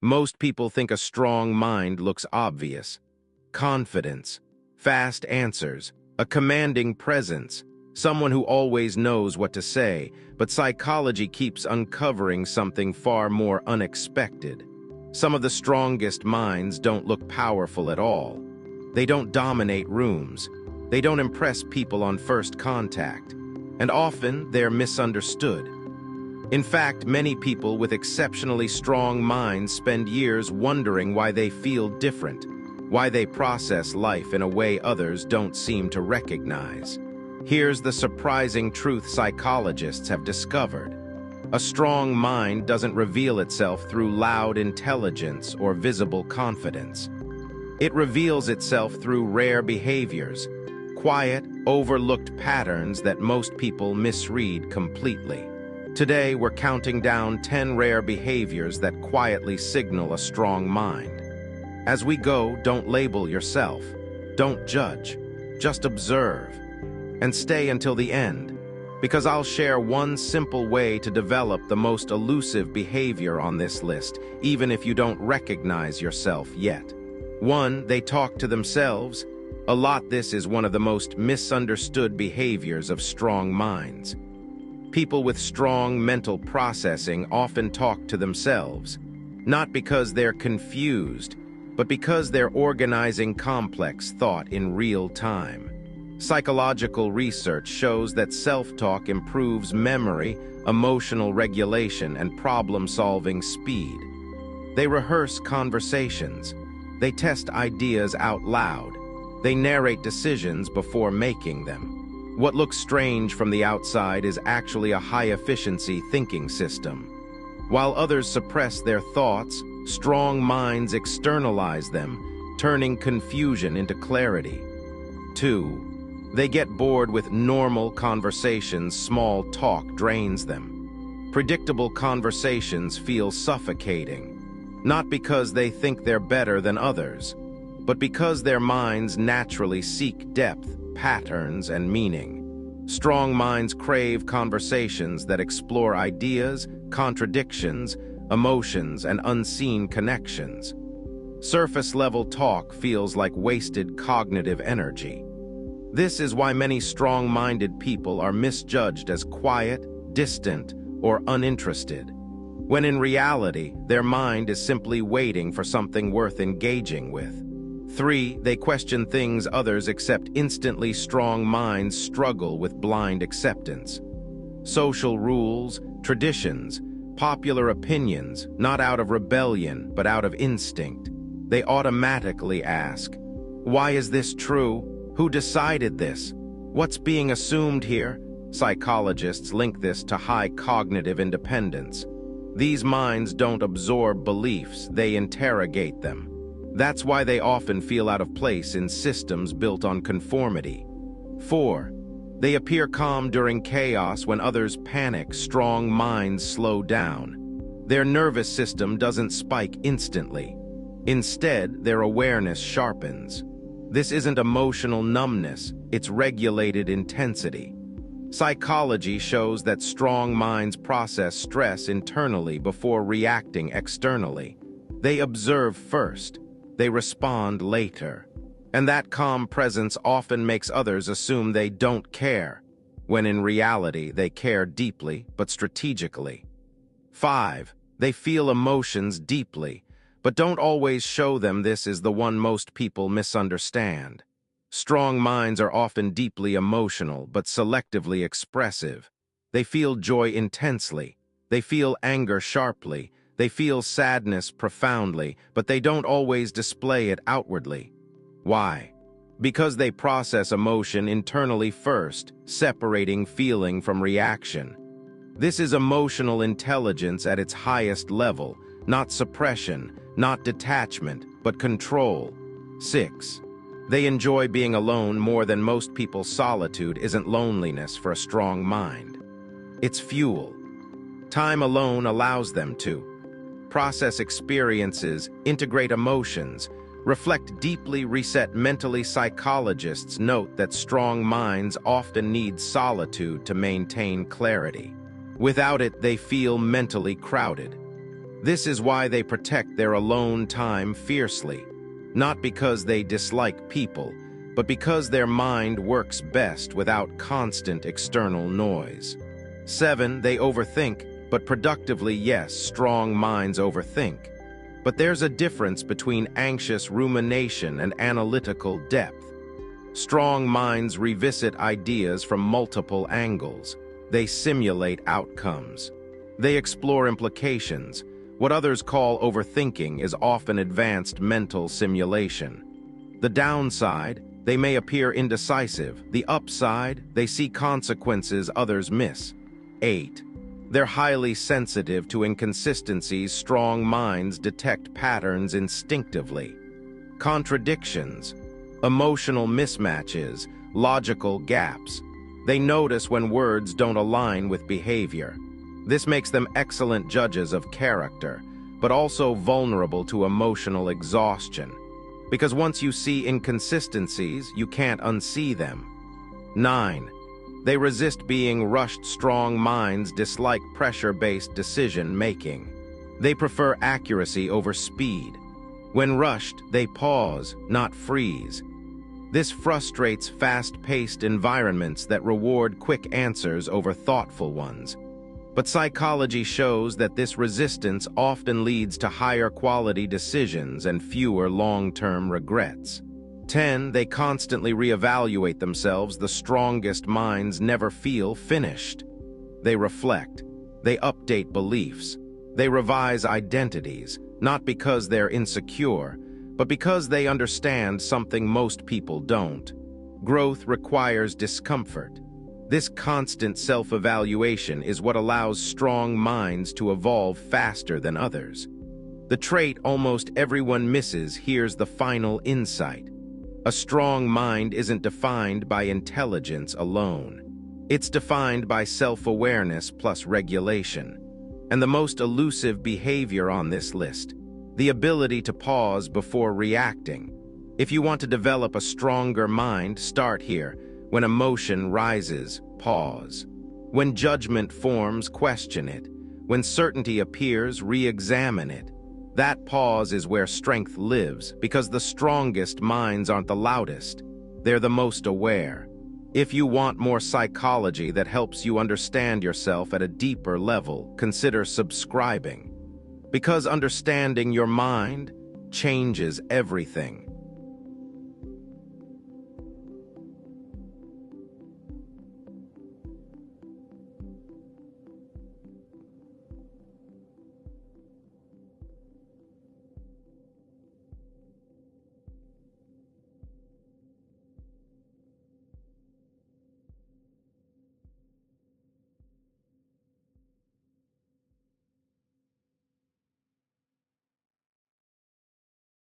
Most people think a strong mind looks obvious. Confidence, fast answers, a commanding presence, someone who always knows what to say, but psychology keeps uncovering something far more unexpected. Some of the strongest minds don't look powerful at all. They don't dominate rooms. They don't impress people on first contact. And often, they're misunderstood. In fact, many people with exceptionally strong minds spend years wondering why they feel different, why they process life in a way others don't seem to recognize. Here's the surprising truth psychologists have discovered. A strong mind doesn't reveal itself through loud intelligence or visible confidence. It reveals itself through rare behaviors, quiet, overlooked patterns that most people misread completely. Today, we're counting down 10 rare behaviors that quietly signal a strong mind. As we go, don't label yourself. Don't judge. Just observe. And stay until the end, because I'll share one simple way to develop the most elusive behavior on this list, even if you don't recognize yourself yet. 1. They talk to themselves. A lot. This is one of the most misunderstood behaviors of strong minds. People with strong mental processing often talk to themselves, not because they're confused, but because they're organizing complex thought in real time. Psychological research shows that self-talk improves memory, emotional regulation, and problem-solving speed. They rehearse conversations. They test ideas out loud. They narrate decisions before making them. What looks strange from the outside is actually a high-efficiency thinking system. While others suppress their thoughts, strong minds externalize them, turning confusion into clarity. 2. They get bored with normal conversations. Small talk drains them. Predictable conversations feel suffocating, not because they think they're better than others, but because their minds naturally seek depth, patterns, and meaning. Strong minds crave conversations that explore ideas, contradictions, emotions, and unseen connections. Surface-level talk feels like wasted cognitive energy. This is why many strong-minded people are misjudged as quiet, distant, or uninterested, when in reality, their mind is simply waiting for something worth engaging with. 3. They question things others accept instantly. Strong minds struggle with blind acceptance. Social rules, traditions, popular opinions, not out of rebellion, but out of instinct. They automatically ask, why is this true? Who decided this? What's being assumed here? Psychologists link this to high cognitive independence. These minds don't absorb beliefs, they interrogate them. That's why they often feel out of place in systems built on conformity. 4. They appear calm during chaos. When others panic, strong minds slow down. Their nervous system doesn't spike instantly. Instead, their awareness sharpens. This isn't emotional numbness, it's regulated intensity. Psychology shows that strong minds process stress internally before reacting externally. They observe first. They respond later. And that calm presence often makes others assume they don't care, when in reality they care deeply but strategically. 5. They feel emotions deeply, but don't always show them. This is the one most people misunderstand. Strong minds are often deeply emotional but selectively expressive. They feel joy intensely. They feel anger sharply. They feel sadness profoundly, but they don't always display it outwardly. Why? Because they process emotion internally first, separating feeling from reaction. This is emotional intelligence at its highest level, not suppression, not detachment, but control. 6. They enjoy being alone more than most people. Solitude isn't loneliness for a strong mind. It's fuel. Time alone allows them to process experiences, integrate emotions, reflect deeply, reset mentally. Psychologists note that strong minds often need solitude to maintain clarity. Without it, they feel mentally crowded. This is why they protect their alone time fiercely, not because they dislike people, but because their mind works best without constant external noise. 7, they overthink, but productively. Yes, strong minds overthink. But there's a difference between anxious rumination and analytical depth. Strong minds revisit ideas from multiple angles. They simulate outcomes. They explore implications. What others call overthinking is often advanced mental simulation. The downside, they may appear indecisive. The upside, they see consequences others miss. 8. They're highly sensitive to inconsistencies. Strong minds detect patterns instinctively. Contradictions, emotional mismatches, logical gaps. They notice when words don't align with behavior. This makes them excellent judges of character, but also vulnerable to emotional exhaustion. Because once you see inconsistencies, you can't unsee them. 9. They resist being rushed. Strong minds dislike pressure-based decision-making. They prefer accuracy over speed. When rushed, they pause, not freeze. This frustrates fast-paced environments that reward quick answers over thoughtful ones. But psychology shows that this resistance often leads to higher quality decisions and fewer long-term regrets. 10, they constantly reevaluate themselves. The strongest minds never feel finished. They reflect. They update beliefs. They revise identities, not because they're insecure, but because they understand something most people don't. Growth requires discomfort. This constant self-evaluation is what allows strong minds to evolve faster than others. The trait almost everyone misses. Here's the final insight. A strong mind isn't defined by intelligence alone. It's defined by self-awareness plus regulation. And the most elusive behavior on this list, the ability to pause before reacting. If you want to develop a stronger mind, start here. When emotion rises, pause. When judgment forms, question it. When certainty appears, re-examine it. That pause is where strength lives, because the strongest minds aren't the loudest. They're the most aware. If you want more psychology that helps you understand yourself at a deeper level, consider subscribing. Because understanding your mind changes everything.